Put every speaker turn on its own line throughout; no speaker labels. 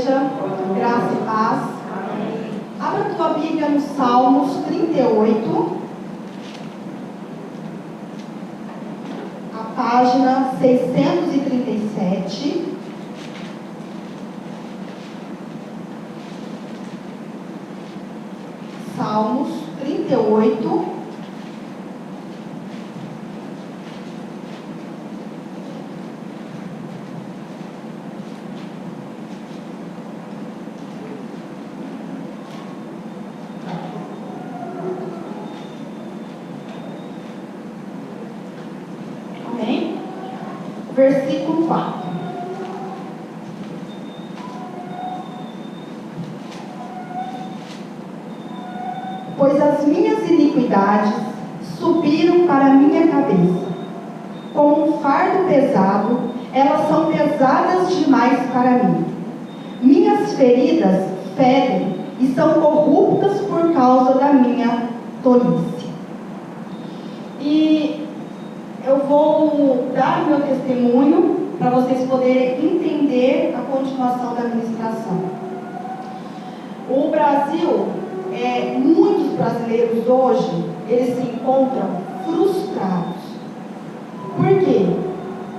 igreja, graça e paz. Abra a tua Bíblia no Salmos 38, a página 637. Salmos 38. Versículo 4. Pois as minhas iniquidades subiram para a minha cabeça, como um fardo pesado, elas são pesadas demais para mim. Minhas feridas fedem e são corruptas por causa da minha tolice. E eu vou dar meu testemunho para vocês poderem entender a continuação da ministração. O Brasil, muitos brasileiros hoje, eles se encontram frustrados. Por quê?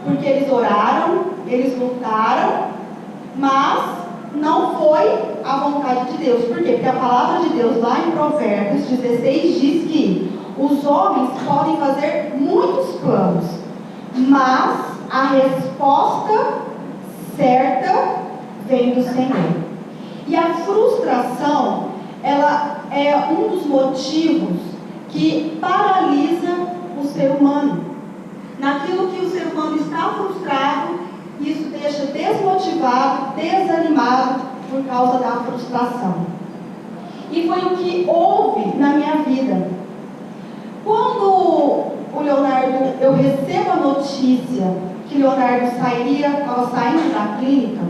Porque eles oraram, eles lutaram, mas não foi a vontade de Deus. Por quê? Porque a palavra de Deus lá em Provérbios 16 diz que os homens podem fazer muitos planos, mas a resposta certa vem do Senhor. E a frustração, ela é um dos motivos que paralisa o ser humano. Naquilo que o ser humano está frustrado, isso deixa desmotivado, desanimado por causa da frustração. E foi o que houve na minha vida. Quando o Leonardo, eu recebo a notícia que Leonardo estava saindo da clínica,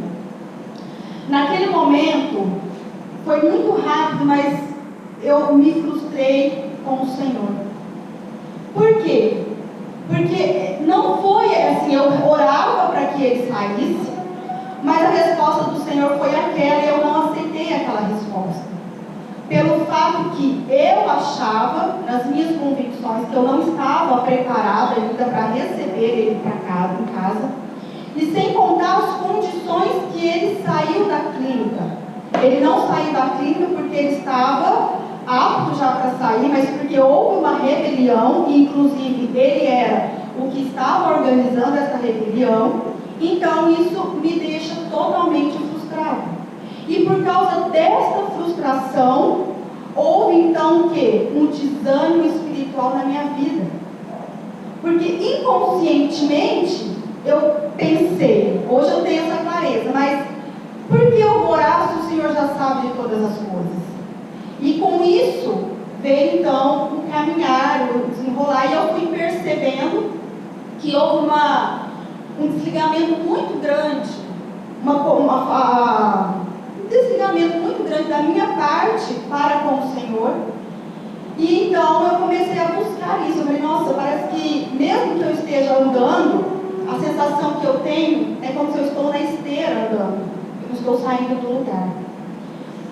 naquele momento, foi muito rápido, mas eu me frustrei com o Senhor. Por quê? Porque não foi assim, eu orava para que ele saísse, mas a resposta do Senhor foi aquela e eu não aceitei aquela resposta. Pelo fato que eu achava, nas minhas convicções, que eu não estava preparada ainda para receber ele para casa, em casa, e sem contar as condições que ele saiu da clínica. Ele não saiu da clínica porque ele estava apto já para sair, mas porque houve uma rebelião, e inclusive ele era o que estava organizando essa rebelião. Então isso me deixa totalmente frustrado. E por causa desta frustração, houve então o quê? Um desânimo espiritual na minha vida. Porque inconscientemente eu pensei, hoje eu tenho essa clareza, mas por que eu vou orar se o Senhor já sabe de todas as coisas? E com isso veio então o caminhar, o desenrolar, e eu fui percebendo que houve um desligamento muito grande, um desligamento muito grande da minha parte para com o Senhor. E então eu comecei a buscar isso. Eu falei, nossa, parece que mesmo que eu esteja andando, a sensação que eu tenho é como se eu estou na esteira andando, eu não estou saindo do lugar.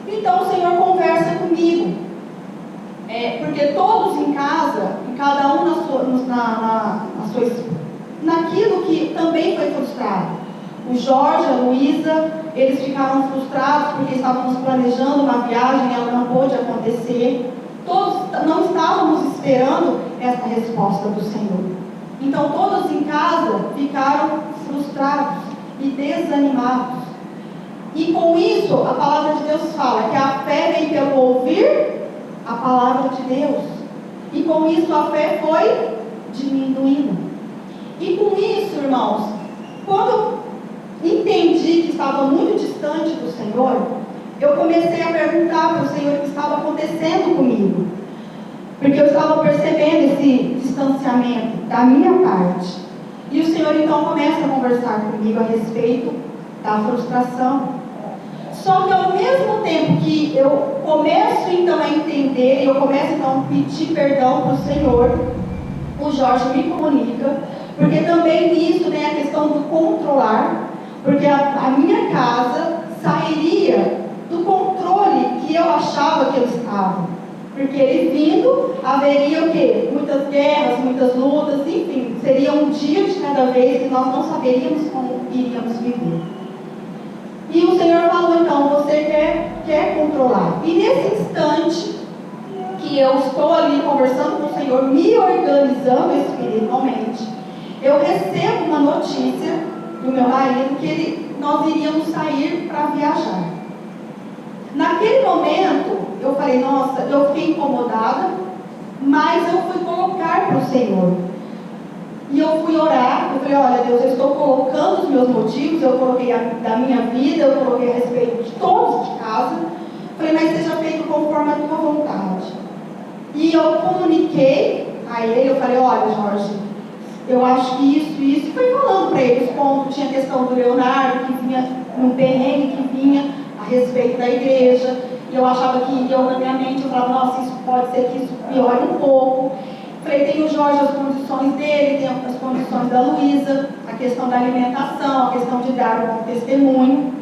Então o Senhor conversa comigo, porque todos em casa, e cada um naquilo que também foi frustrado. O Jorge, a Luísa, eles ficaram frustrados porque estávamos planejando uma viagem e ela não pôde acontecer. Todos não estávamos esperando essa resposta do Senhor. Então todos em casa ficaram frustrados e desanimados. E com isso, a palavra de Deus fala que a fé vem pelo ouvir a palavra de Deus. E com isso a fé foi diminuindo. E com isso, irmãos, quando eu entendi que estava muito distante do Senhor, eu comecei a perguntar para o Senhor o que estava acontecendo comigo. Porque eu estava percebendo esse distanciamento da minha parte. E o Senhor então começa a conversar comigo a respeito da frustração. Só que ao mesmo tempo que eu começo então a entender, e eu começo então a pedir perdão para o Senhor, o Jorge me comunica, porque também nisso tem a questão do controlar, porque a minha casa sairia do controle que eu achava que eu estava. Porque ele vindo, haveria o quê? Muitas guerras, muitas lutas, enfim, seria um dia de cada vez que nós não saberíamos como iríamos viver. E o Senhor falou, então, você quer controlar. E nesse instante que eu estou ali conversando com o Senhor, me organizando espiritualmente, eu recebo uma notícia do meu marido que nós iríamos sair para viajar. Naquele momento, eu falei, nossa, eu fiquei incomodada, mas eu fui colocar para o Senhor. E eu fui orar, eu falei, olha Deus, eu estou colocando os meus motivos, eu coloquei da minha vida, eu coloquei a respeito de todos de casa. Falei, mas seja feito conforme a tua vontade. E eu comuniquei a ele, eu falei, olha Jorge, eu acho que isso, e fui falando para ele os pontos, tinha a questão do Leonardo, que vinha no perrengue, que vinha a respeito da igreja, e eu achava que eu na minha mente, eu falava, nossa, isso pode ser que isso piore um pouco. Falei, tem o Jorge, as condições dele, tem as condições da Luísa, a questão da alimentação, a questão de dar um bom testemunho.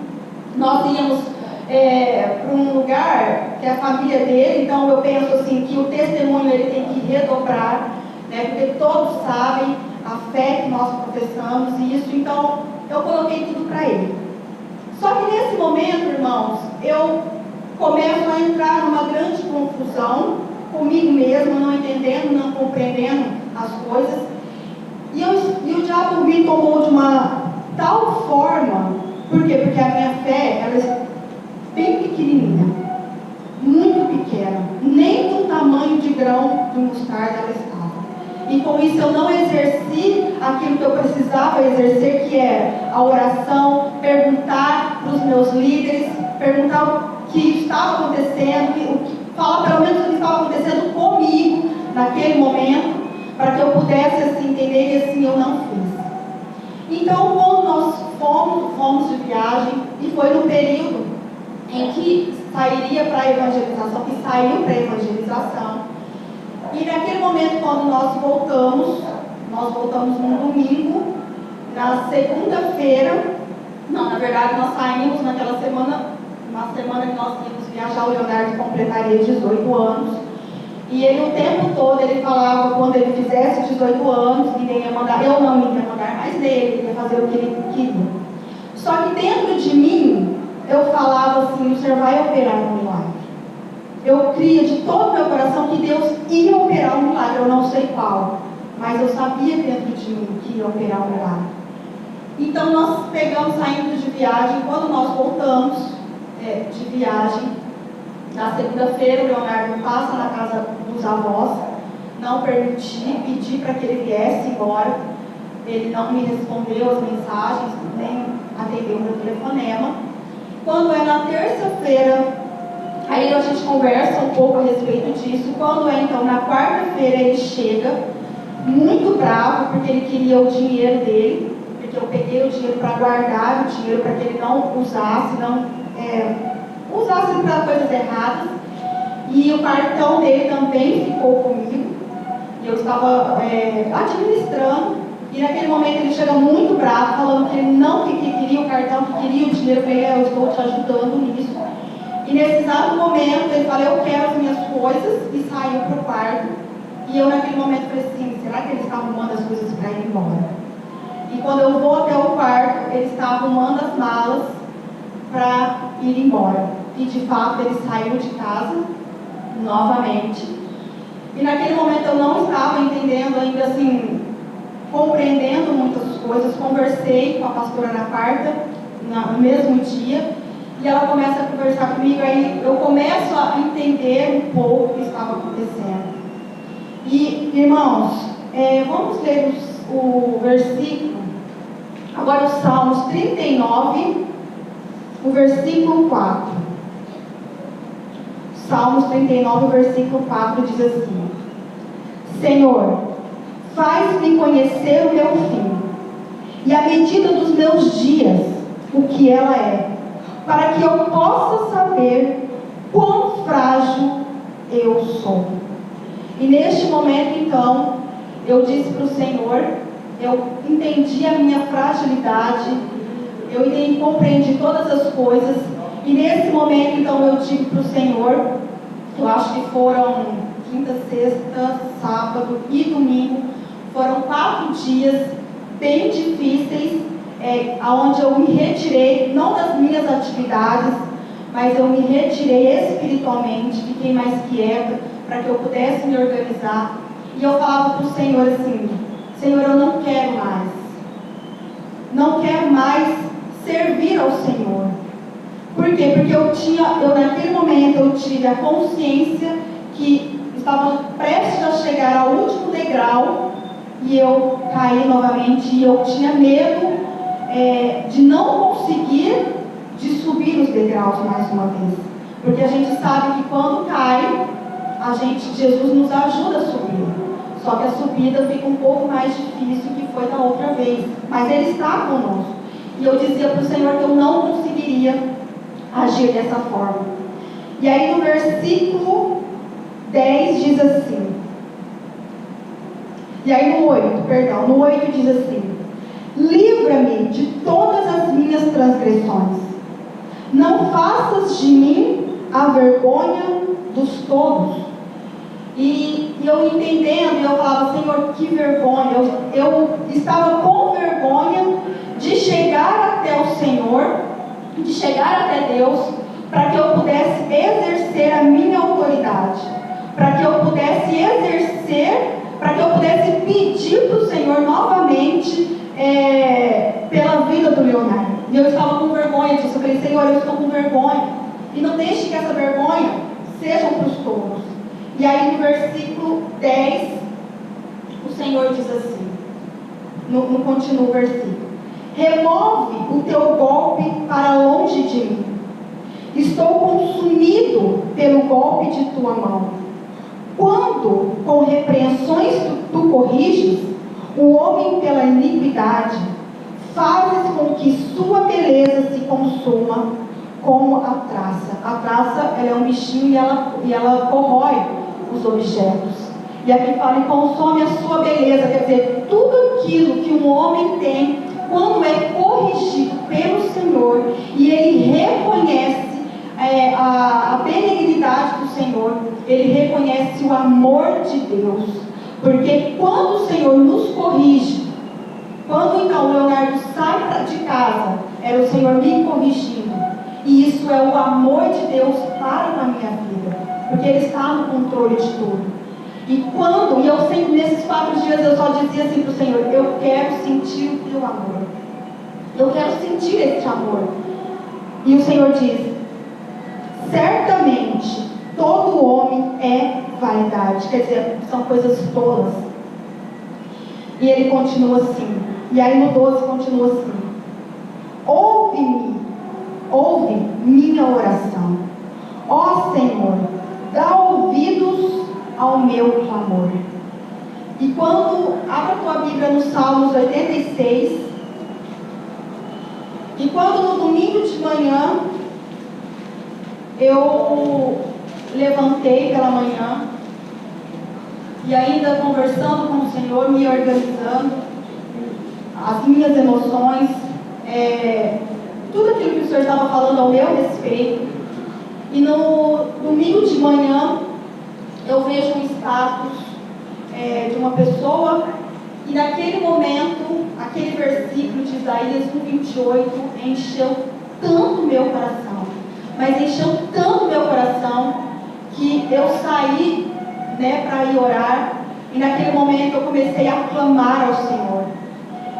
Nós íamos para um lugar que é a família dele, então eu penso assim, que o testemunho ele tem que redobrar, né, porque todos sabem a fé que nós professamos e isso, então eu coloquei tudo para ele. Só que nesse momento, irmãos, eu começo a entrar numa grande confusão comigo mesmo, não entendendo, não compreendendo as coisas. E o diabo me tomou de uma tal forma, por quê? Porque a minha fé, ela é bem pequenininha, muito pequena, nem do tamanho de grão de mostarda ela estava. E com isso eu não exerci aquilo que eu precisava exercer, que é a oração, perguntar para os meus líderes, perguntar o que estava acontecendo, falar pelo menos o que estava acontecendo comigo naquele momento, para que eu pudesse assim, entender, e assim eu não fiz. Então, quando nós fomos de viagem, e foi no período em que sairia para a evangelização, que saiu para a evangelização, e naquele momento, quando nós voltamos num domingo, na segunda-feira, não, na verdade nós saímos naquela semana, uma semana que nós íamos viajar, o Leonardo completaria 18 anos, e ele o tempo todo, ele falava, quando ele fizesse 18 anos, ninguém ia mandar, eu não ia mandar mais nele, ele ia fazer o que ele queria. Só que dentro de mim, eu falava assim, o Senhor vai operar um milagre. Eu cria de todo o meu coração que Deus ia operar um milagre, eu não sei qual, mas eu sabia dentro de mim que ia operar um milagre. Então nós pegamos, saindo de viagem, quando nós voltamos de viagem, na segunda-feira o Leonardo passa na casa dos avós, não permiti, pedi para que ele viesse embora, ele não me respondeu as mensagens, nem atendeu o meu telefonema. Quando é na terça-feira, aí a gente conversa um pouco a respeito disso. Quando é então na quarta-feira, ele chega muito bravo, porque ele queria o dinheiro dele, porque eu peguei o dinheiro para guardar o dinheiro, para que ele não usasse, usasse para coisas erradas. E o cartão dele também ficou comigo, e eu estava administrando. E naquele momento ele chega muito bravo, falando que ele não queria o cartão, que queria o dinheiro. Eu falei, eu estou te ajudando nisso. E nesse exato momento ele falou, eu quero as minhas coisas, e saiu para o quarto. E eu naquele momento falei assim, será que ele está arrumando as coisas para ir embora? E quando eu vou até o quarto, ele está arrumando as malas para ir embora. E de fato ele saiu de casa novamente. E naquele momento eu não estava entendendo ainda assim, compreendendo muitas coisas. Conversei com a pastora na quarta, no mesmo dia, e ela começa a conversar comigo, aí eu começo a entender um pouco o que estava acontecendo. E, irmãos, vamos ler o versículo, agora o Salmos 39, o versículo 4. Salmos 39, o versículo 4 diz assim: Senhor, faz-me conhecer o meu fim, e a medida dos meus dias, o que ela é, para que eu possa saber quão frágil eu sou. E neste momento, então, eu disse para o Senhor, eu entendi a minha fragilidade, eu compreendi todas as coisas. E nesse momento, então, eu digo para o Senhor, eu acho que foram quinta, sexta, sábado e domingo, foram 4 dias bem difíceis, onde eu me retirei, não das minhas atividades, mas eu me retirei espiritualmente, fiquei mais quieta, para que eu pudesse me organizar. E eu falava para o Senhor assim: Senhor, eu não quero mais servir ao Senhor. Por quê? Porque naquele momento eu tive a consciência que estava prestes a chegar ao último degrau, e eu caí novamente, e eu tinha medo de não conseguir de subir os degraus mais uma vez. Porque a gente sabe que quando cai, Jesus nos ajuda a subir. Só que a subida fica um pouco mais difícil que foi da outra vez. Mas Ele está conosco. E eu dizia para o Senhor que eu não conseguiria agir dessa forma. E aí no versículo 10 diz assim. E aí no 8 diz assim: livra-me de todas as minhas transgressões. Não faças de mim a vergonha dos tolos. E eu entendendo, eu falava: Senhor, que vergonha. Eu estava com vergonha de chegar até o Senhor, de chegar até Deus, para que eu pudesse exercer a minha autoridade, para que eu pudesse pedir para o Senhor novamente pela vida do Leonardo. E eu estava com vergonha disso. Eu falei: Senhor, eu estou com vergonha, e não deixe que essa vergonha seja para os tolos. E aí no versículo 10, o Senhor diz assim, não continua o versículo: remove o teu golpe para longe de mim. Estou consumido pelo golpe de tua mão. Quando com repreensões tu corriges o homem pela iniquidade, fazes com que sua beleza se consuma como a traça. A traça, ela é um bichinho e ela corrói os objetos. E aqui fala: e consome a sua beleza. Quer dizer, tudo aquilo que um homem tem, quando é corrigido pelo Senhor, e ele reconhece a benignidade do Senhor, ele reconhece o amor de Deus. Porque quando o Senhor nos corrige, quando então o Leonardo sai de casa, era o Senhor me corrigindo. E isso é o amor de Deus para a minha vida, porque Ele está no controle de tudo. E eu sempre, nesses 4 dias, eu só dizia assim para o Senhor: eu quero sentir o teu amor, eu quero sentir esse amor. E o Senhor diz: certamente todo homem é vaidade. Quer dizer, são coisas tolas. E ele continua assim, e aí no 12 continua assim: ouve minha oração, ó Senhor, dá ouvidos ao meu clamor. E quando abre a tua Bíblia no Salmos 86, e quando no domingo de manhã eu levantei pela manhã, e ainda conversando com o Senhor, me organizando, as minhas emoções, tudo aquilo que o Senhor estava falando ao meu respeito. E no domingo de manhã eu vejo um status de uma pessoa, e naquele momento, aquele versículo de Isaías 1:28 encheu tanto meu coração, mas encheu tanto meu coração, que eu saí para ir orar, e naquele momento eu comecei a clamar ao Senhor.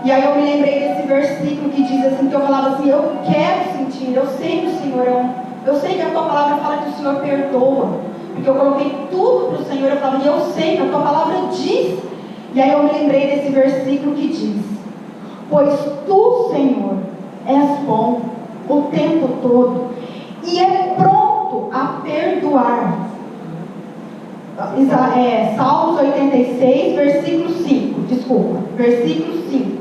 E aí eu me lembrei desse versículo que diz assim, que eu falava assim: eu quero sentir, eu sei que o Senhor eu sei que a tua palavra fala que o Senhor perdoa, porque eu coloquei tudo para o Senhor. Eu falava: e eu sei que a tua palavra diz. E aí eu me lembrei desse versículo que diz: pois tu, Senhor, és bom o tempo todo, e é pronto a perdoar. Salmos 86, versículo 5. Desculpa, versículo 5.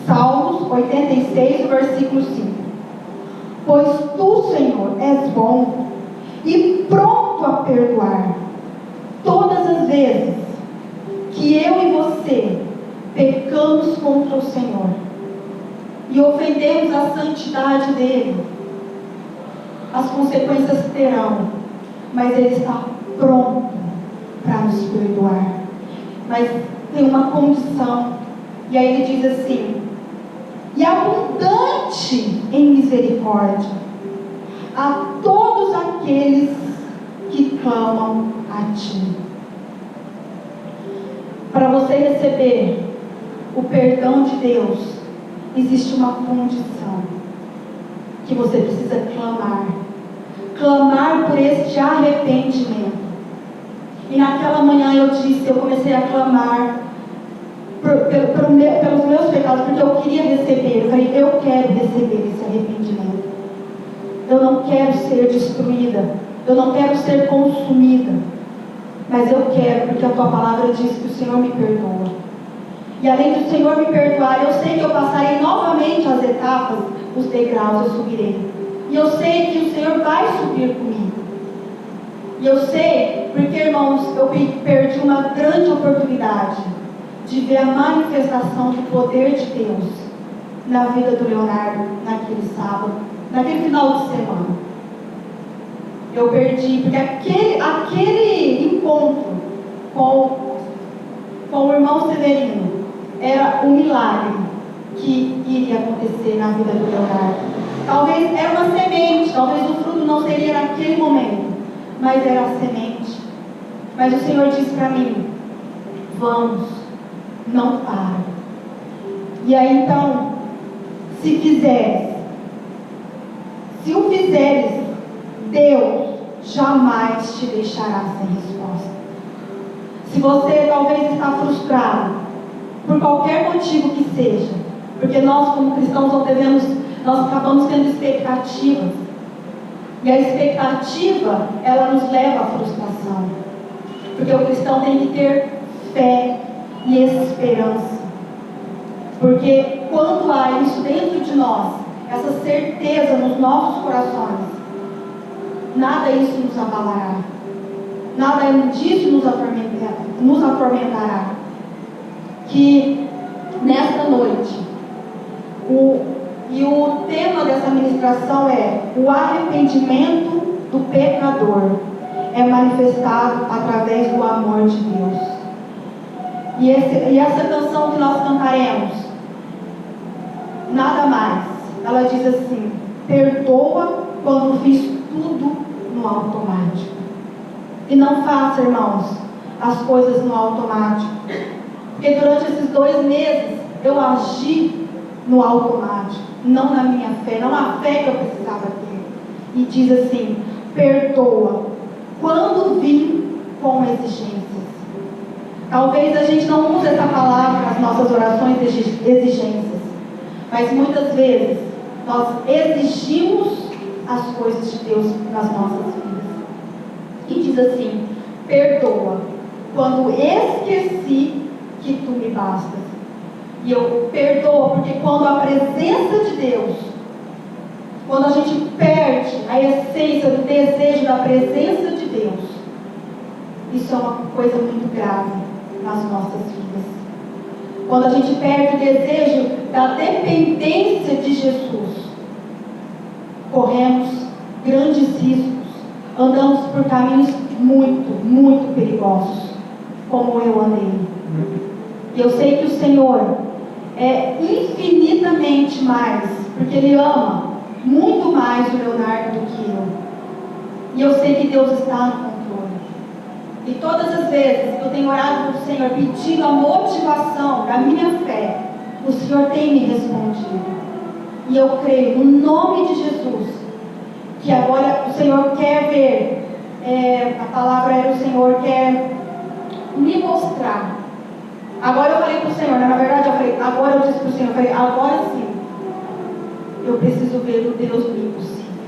Salmos 86, versículo 5. Pois tu, Senhor, és bom e pronto a perdoar todas as vezes que eu e você pecamos contra o Senhor. e ofendemos a santidade dele, as consequências terão, mas ele está pronto para nos perdoar. Mas tem uma condição, e aí ele diz assim: e abundante em misericórdia a todos aqueles que clamam a ti. Para você receber o perdão de Deus, existe uma condição, que você precisa clamar por este arrependimento. E naquela manhã eu comecei a clamar pelos meus pecados, porque eu queria receber. Eu falei, eu quero receber esse arrependimento. Eu não quero ser destruída, eu não quero ser consumida, mas eu quero, porque a tua palavra diz que o Senhor me perdoa. E além do Senhor me perdoar, eu sei que eu passarei novamente as etapas, os degraus, eu subirei. E eu sei que o Senhor vai subir comigo. E eu sei, porque, irmãos, eu perdi uma grande oportunidade de ver a manifestação do poder de Deus na vida do Leonardo, naquele sábado, naquele final de semana. Eu perdi, porque aquele encontro com o irmão Severino era um milagre que iria acontecer na vida do Leonardo. Talvez era uma semente, talvez o fruto não seria naquele momento, mas era a semente. Mas o Senhor disse para mim: vamos, não para. E aí então, se o fizeres, Deus jamais te deixará sem resposta. Se você talvez está frustrado, por qualquer motivo que seja, porque nós como cristãos nós acabamos tendo expectativas, e a expectativa, ela nos leva à frustração, porque o cristão tem que ter fé e esperança, porque quando há isso dentro de nós, essa certeza nos nossos corações, nada disso nos abalará, nada disso nos atormentará. Que nesta noite, o tema dessa ministração é: o arrependimento do pecador é manifestado através do amor de Deus. E essa canção que nós cantaremos, nada mais, ela diz assim: perdoa quando fiz tudo no automático. E não faça, irmãos, as coisas no automático, porque durante esses 2 meses eu agi no automático, não na minha fé, não na fé que eu precisava ter. E diz assim: perdoa quando vim com exigências. Talvez a gente não use essa palavra nas nossas orações, exigências, mas muitas vezes nós exigimos as coisas de Deus nas nossas vidas. E diz assim: perdoa quando esqueci que tu me bastas. E eu perdoo, porque quando a presença de Deus, quando a gente perde a essência do desejo da presença de Deus, isso é uma coisa muito grave nas nossas vidas. Quando a gente perde o desejo da dependência de Jesus, corremos grandes riscos, andamos por caminhos muito, muito perigosos, como eu andei. E eu sei que o Senhor é infinitamente mais, porque Ele ama muito mais o Leonardo do que eu. E eu sei que Deus está no controle. E todas as vezes que eu tenho orado para o Senhor, pedindo a motivação da minha fé, o Senhor tem me respondido. E eu creio, no nome de Jesus, que agora o Senhor quer ver, a palavra era: o Senhor quer me mostrar. Agora eu falei para o Senhor, na verdade agora eu disse para o Senhor, agora sim, eu preciso ver o Deus do impossível,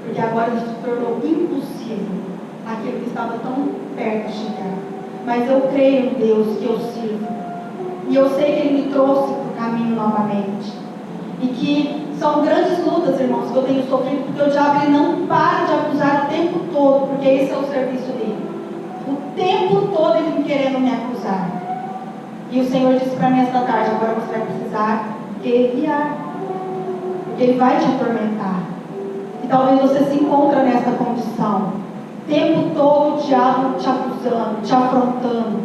porque agora se tornou impossível aquilo que estava tão perto de chegar. Mas eu creio no Deus que eu sirvo, e eu sei que Ele me trouxe para o caminho novamente, e que são grandes lutas, irmãos, que eu tenho sofrido, porque o diabo ele não para de acusar o tempo todo, porque esse é o serviço dele, o tempo todo ele querendo me acusar. E o Senhor disse para mim esta tarde: agora você vai precisar guerrear. que ele vai te atormentar. E talvez você se encontre nessa condição. O tempo todo o diabo te acusando, te afrontando.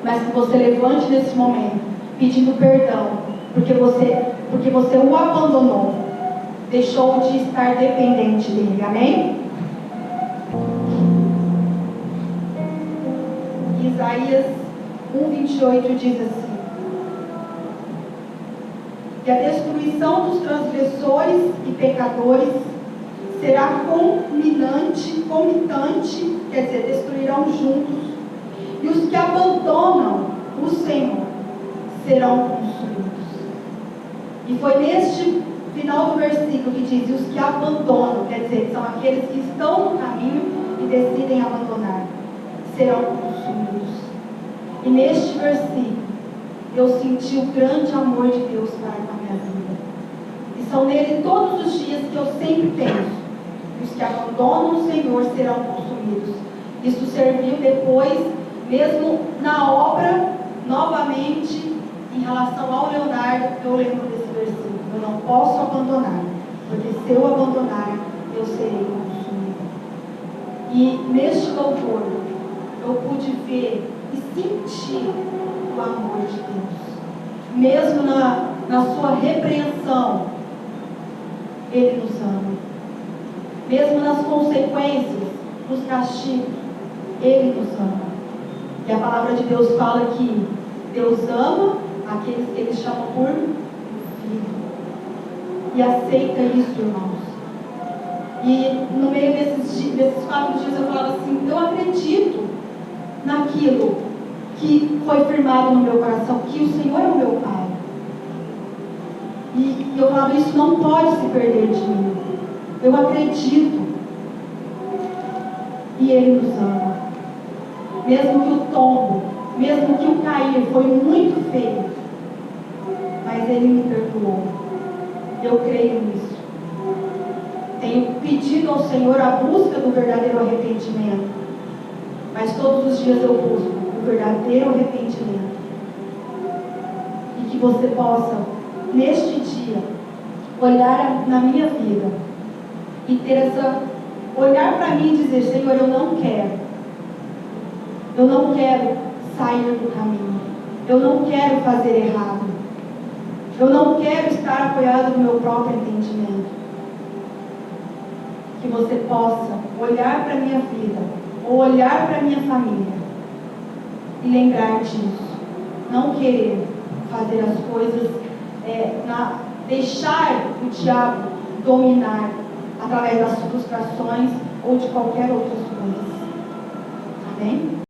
Mas que você levante nesse momento, pedindo perdão, porque você o abandonou. Deixou de estar dependente dele. Amém? Isaías 1:28 diz assim: e a destruição dos transgressores e pecadores será comitante, quer dizer, destruirão juntos, e os que abandonam o Senhor serão consumidos. E foi neste final do versículo que diz: e os que abandonam, quer dizer, são aqueles que estão no caminho e decidem abandonar, serão consumidos. E neste versículo eu senti o grande amor de Deus para com a minha vida. E são nele todos os dias que eu sempre penso: os que abandonam o Senhor serão consumidos. Isso serviu depois, mesmo na obra, novamente, em relação ao Leonardo, eu lembro desse versículo: eu não posso abandonar, porque se eu abandonar, eu serei consumido. E neste louvor, eu pude ver e sentir o amor de Deus. Mesmo na sua repreensão, Ele nos ama. Mesmo nas consequências, nos castigos, Ele nos ama. E a palavra de Deus fala que Deus ama aqueles que Ele chama por filho. E aceita isso, irmãos. E no meio desses 4 dias eu falava assim: eu acredito naquilo que foi firmado no meu coração, que o Senhor é o meu Pai. E eu falava: isso não pode se perder de mim. Eu acredito. E Ele nos ama. Mesmo que o tombo, mesmo que o cair foi muito feio, mas Ele me perdoou. Eu creio nisso. Tenho pedido ao Senhor a busca do verdadeiro arrependimento, mas todos os dias eu busco o verdadeiro arrependimento. E que você possa, neste dia, olhar na minha vida e ter olhar para mim e dizer: Senhor, eu não quero sair do caminho, eu não quero fazer errado, eu não quero estar apoiado no meu próprio entendimento. Que você possa olhar para a minha vida, ou olhar para a minha família, e lembrar disso. Não querer fazer as coisas, deixar o diabo dominar através das frustrações ou de qualquer outra coisa. Amém?